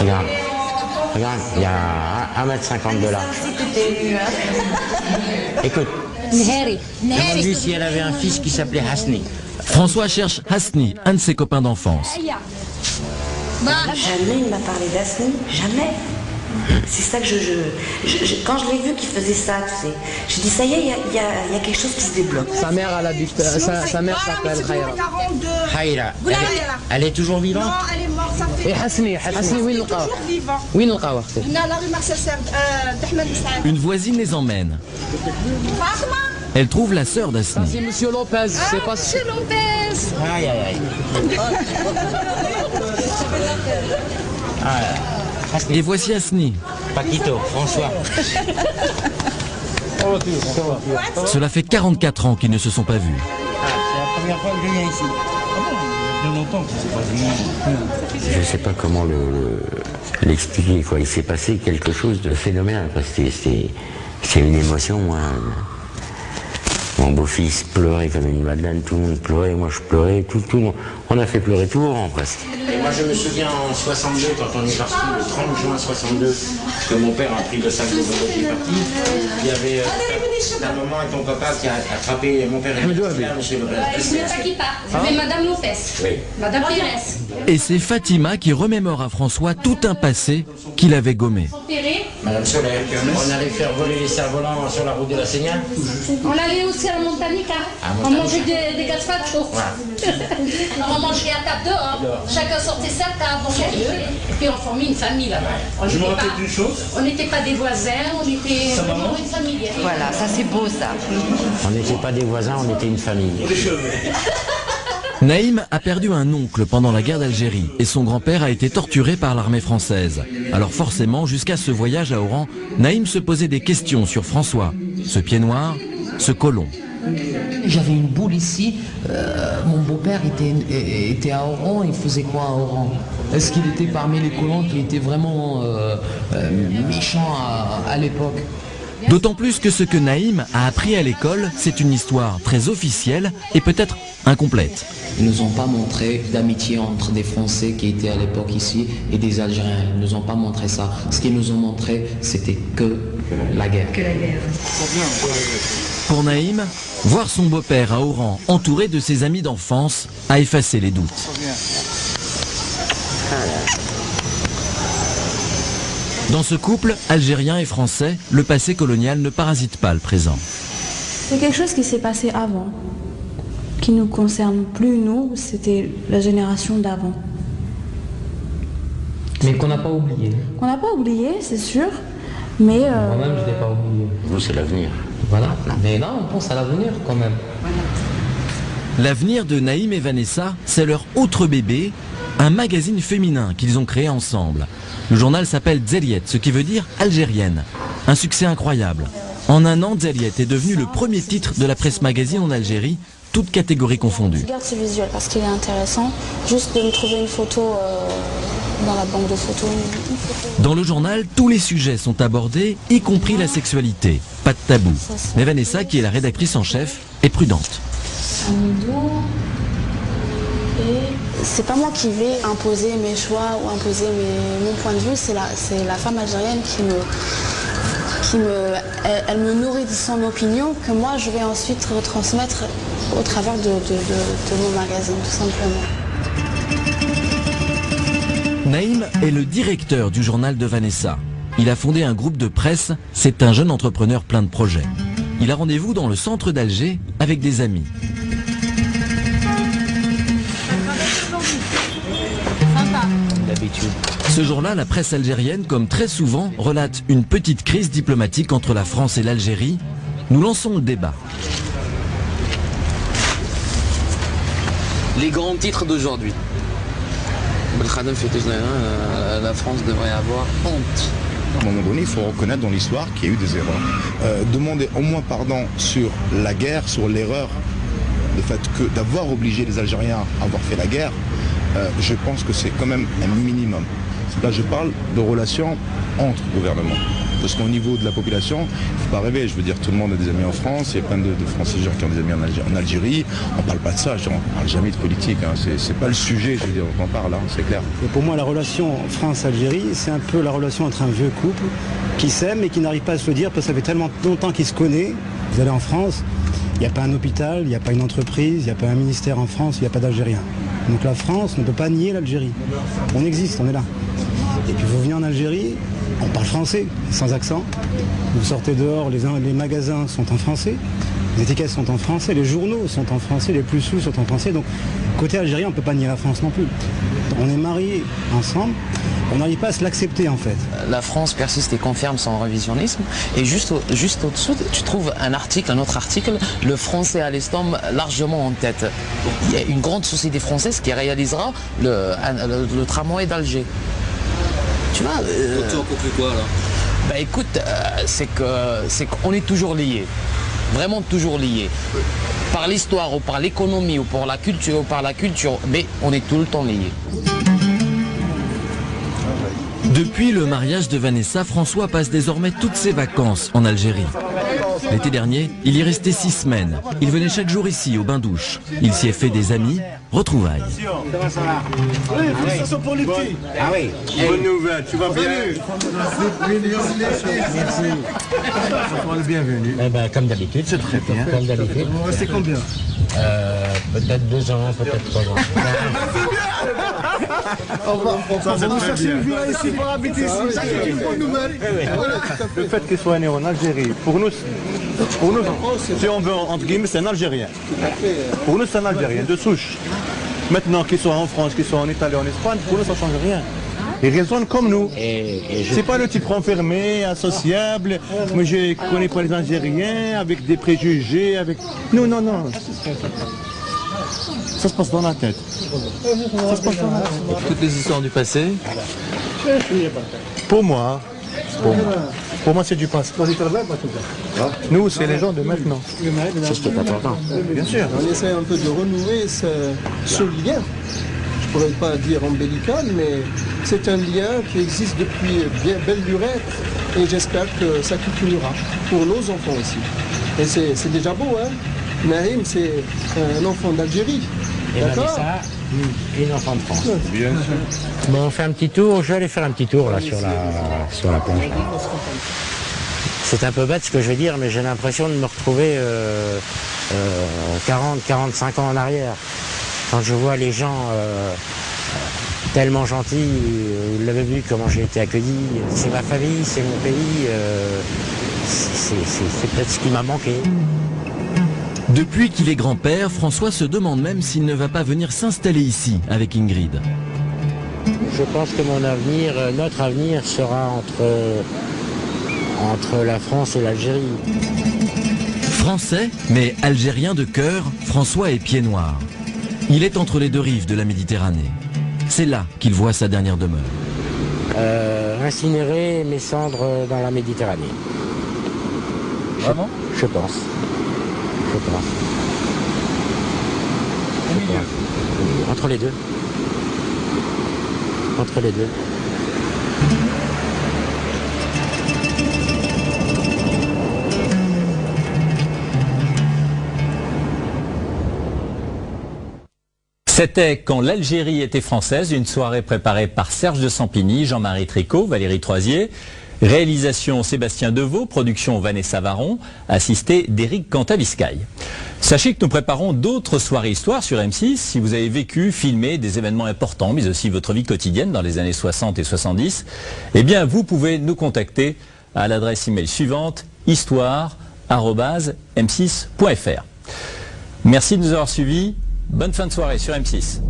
Regarde, regarde, il y a 1,50 m de là. Écoute, demande-lui si elle avait un fils qui s'appelait Hasni. François cherche Hasni, un de ses copains d'enfance. Jamais il m'a parlé d'Hasni, jamais. C'est ça que quand je l'ai vu qu'il faisait ça, tu sais, j'ai dit ça y est, il y a quelque chose qui se débloque. Sa mère, sa mère s'appelle Khaira. Khaira, elle est toujours vivante? Non, elle est morte, ça fait. Et Hasni, oui, toujours vivant. Oui, نلقاو اختي. On a la rue Marcel Serre, d'Ahmed Saad. Une voisine les emmène. Fatma. Elle trouve la sœur d'Hasni. C'est Monsieur Lopez, c'est pas... Monsieur Lopez. Aïe, aïe, aïe. Et voici Hasni. Paquito, François. Cela fait 44 ans qu'ils ne se sont pas vus. C'est la première fois que je viens ici. Je ne sais pas comment l'expliquer, quoi. Il s'est passé quelque chose de phénoménal. Parce que c'est une émotion, moi. Mon beau-fils pleurait comme une madeleine, tout le monde pleurait, moi je pleurais, tout le monde. On a fait pleurer tout Oran presque. Et moi je me souviens en 62, quand on est parti le 30 juin 62, que mon père a pris le sac de vélo qui est parti, il y avait ta maman et ton papa qui a attrapé mon père et monsieur le père. C'est pas qui part, c'est Madame Lopez, Oui. Madame Pires. Et c'est Fatima qui remémore à François tout un passé qu'il avait gommé. Madame Soler, on allait faire voler les cerfs-volants sur la route de la Seigneur. On allait aussi à la Montanica, on mangeait des gazpachos. On mangeait à table dehors, chacun sortait sa table, et puis on formait une famille là-bas. Je me rappelle d'une chose. On n'était pas des voisins, on était vraiment une famille. Voilà, ça c'est beau ça. On n'était pas des voisins, on était une famille. Naïm a perdu un oncle pendant la guerre d'Algérie et son grand-père a été torturé par l'armée française. Alors forcément, jusqu'à ce voyage à Oran, Naïm se posait des questions sur François, ce pied noir, ce colon. J'avais une boule ici, mon beau-père était à Oran, il faisait quoi à Oran? Est-ce qu'il était parmi les colons qui étaient vraiment méchants à l'époque? D'autant plus que ce que Naïm a appris à l'école, c'est une histoire très officielle et peut-être incomplète. Ils ne nous ont pas montré d'amitié entre des Français qui étaient à l'époque ici et des Algériens. Ils ne nous ont pas montré ça. Ce qu'ils nous ont montré, c'était que la guerre. Pour Naïm, voir son beau-père à Oran entouré de ses amis d'enfance a effacé les doutes. Dans ce couple, algérien et français, le passé colonial ne parasite pas le présent. C'est quelque chose qui s'est passé avant, qui ne nous concerne plus nous, c'était la génération d'avant. Mais qu'on n'a pas oublié. Qu'on n'a pas oublié, c'est sûr, mais... Moi-même, je ne l'ai pas oublié. Vous, c'est l'avenir. Voilà, mais là, on pense à l'avenir quand même. L'avenir de Naïm et Vanessa, c'est leur autre bébé, un magazine féminin qu'ils ont créé ensemble. Le journal s'appelle Zeliet, ce qui veut dire algérienne. Un succès incroyable. En un an, Zeliet est devenu le premier titre de la presse magazine en Algérie, toutes catégories confondues. Je garde ce visuel parce qu'il est intéressant. Juste de me trouver une photo dans la banque de photos. Dans le journal, tous les sujets sont abordés, y compris la sexualité. Pas de tabou. Mais Vanessa, qui est la rédactrice en chef, est prudente. C'est pas moi qui vais imposer mes choix ou imposer mon point de vue, c'est la femme algérienne elle me nourrit de son opinion que moi je vais ensuite retransmettre au travers de mon magazine, tout simplement. Naïm est le directeur du journal de Vanessa. Il a fondé un groupe de presse, c'est un jeune entrepreneur plein de projets. Il a rendez-vous dans le centre d'Alger avec des amis. Ce jour-là, la presse algérienne, comme très souvent, relate une petite crise diplomatique entre la France et l'Algérie. Nous lançons le débat. Les grands titres d'aujourd'hui. La France devrait avoir honte. À un moment donné, il faut reconnaître dans l'histoire qu'il y a eu des erreurs. Demander au moins pardon sur la guerre, sur l'erreur, le fait d'avoir obligé les Algériens à avoir fait la guerre, je pense que c'est quand même un minimum. Là, je parle de relations entre gouvernements. Parce qu'au niveau de la population, il ne faut pas rêver. Je veux dire, tout le monde a des amis en France. Il y a plein de Français qui ont des amis en Algérie. On ne parle pas de ça. On ne parle jamais de politique. Hein. C'est pas le sujet, je veux dire, on en parle, hein, c'est clair. Et pour moi, la relation France-Algérie, c'est un peu la relation entre un vieux couple qui s'aime et qui n'arrive pas à se le dire parce que ça fait tellement longtemps qu'ils se connaissent. Vous allez en France, il n'y a pas un hôpital, il n'y a pas une entreprise, il n'y a pas un ministère en France, il n'y a pas d'Algériens. Donc la France ne peut pas nier l'Algérie. On existe, on est là. Et puis vous venez en Algérie, on parle français, sans accent. Vous sortez dehors, les magasins sont en français, les étiquettes sont en français, les journaux sont en français, les plus sous sont en français. Donc côté algérien, on ne peut pas nier la France non plus. On est mariés ensemble, on n'arrive pas à se l'accepter en fait. La France persiste et confirme son révisionnisme. Et juste au-dessous, tu trouves un autre article, le français a l'estomac largement en tête. Il y a une grande société française qui réalisera le tramway d'Alger. Tu vois Tu en conclus quoi là? Bah écoute, c'est qu'on est toujours liés. Vraiment toujours liés. Par l'histoire ou par l'économie ou par la culture, mais on est tout le temps liés. Depuis le mariage de Vanessa, François passe désormais toutes ses vacances en Algérie. L'été dernier, il y restait 6 semaines. Il venait chaque jour ici, au bain-douche. Il s'y est fait des amis, retrouvailles. Oui, félicitations pour les petits. Ah oui. Bonne nouvelle, tu vas bien. Merci. Le bienvenu. Eh ben, comme d'habitude. C'est très bien. Comme d'habitude. Vous restez combien? Peut-être 2 ans, peut-être 3 ans. On va vous chercher une villa ici pour habiter ici. Ça, c'est une bonne nouvelle. Le fait qu'il soit né en Algérie, pour nous, si on veut, entre guillemets, c'est un Algérien. Pour nous, c'est un Algérien de souche. Maintenant, qu'il soit en France, qu'il soit en Italie, en Espagne, pour nous, ça ne change rien. Il raisonne comme nous. C'est pas le type renfermé, associable. Moi, je connais pas les Algériens avec des préjugés, avec. Non. Ça se passe dans la tête. Ça se passe dans la tête. Toutes les histoires du passé. Pour moi, c'est du passé. Nous, c'est les gens de maintenant. C'est ce qui est important. Bien sûr. On essaie un peu de renouer ce lien. Je ne pourrais pas dire ombilical, mais c'est un lien qui existe depuis bien belle lurette et j'espère que ça continuera pour nos enfants aussi. Et c'est déjà beau, hein. Naïm, c'est un enfant d'Algérie. Et Vanessa, une enfant de France. Bien sûr. Bon, on fait un petit tour. Je vais aller faire un petit tour là sur la plage. C'est un peu bête ce que je vais dire, mais j'ai l'impression de me retrouver 40-45 ans en arrière. Quand je vois les gens tellement gentils, vous l'avez vu comment j'ai été accueilli, c'est ma famille, c'est mon pays, c'est peut-être ce qui m'a manqué. Depuis qu'il est grand-père, François se demande même s'il ne va pas venir s'installer ici avec Ingrid. Je pense que mon avenir, notre avenir sera entre la France et l'Algérie. Français, mais algérien de cœur, François est pied noir. Il est entre les deux rives de la Méditerranée. C'est là qu'il voit sa dernière demeure. Incinérer mes cendres dans la Méditerranée. Vraiment ? Je pense. Entre les deux. C'était Quand l'Algérie était française, une soirée préparée par Serge de Sampigny, Jean-Marie Tricot, Valérie Troisier. Réalisation Sébastien Deveau, production Vanessa Varon, assisté d'Éric Cantaviscaille. Sachez que nous préparons d'autres soirées histoires sur M6. Si vous avez vécu, filmé des événements importants, mais aussi votre vie quotidienne dans les années 60 et 70, eh bien vous pouvez nous contacter à l'adresse email suivante, histoire@m6.fr. Merci de nous avoir suivis. Bonne fin de soirée sur M6.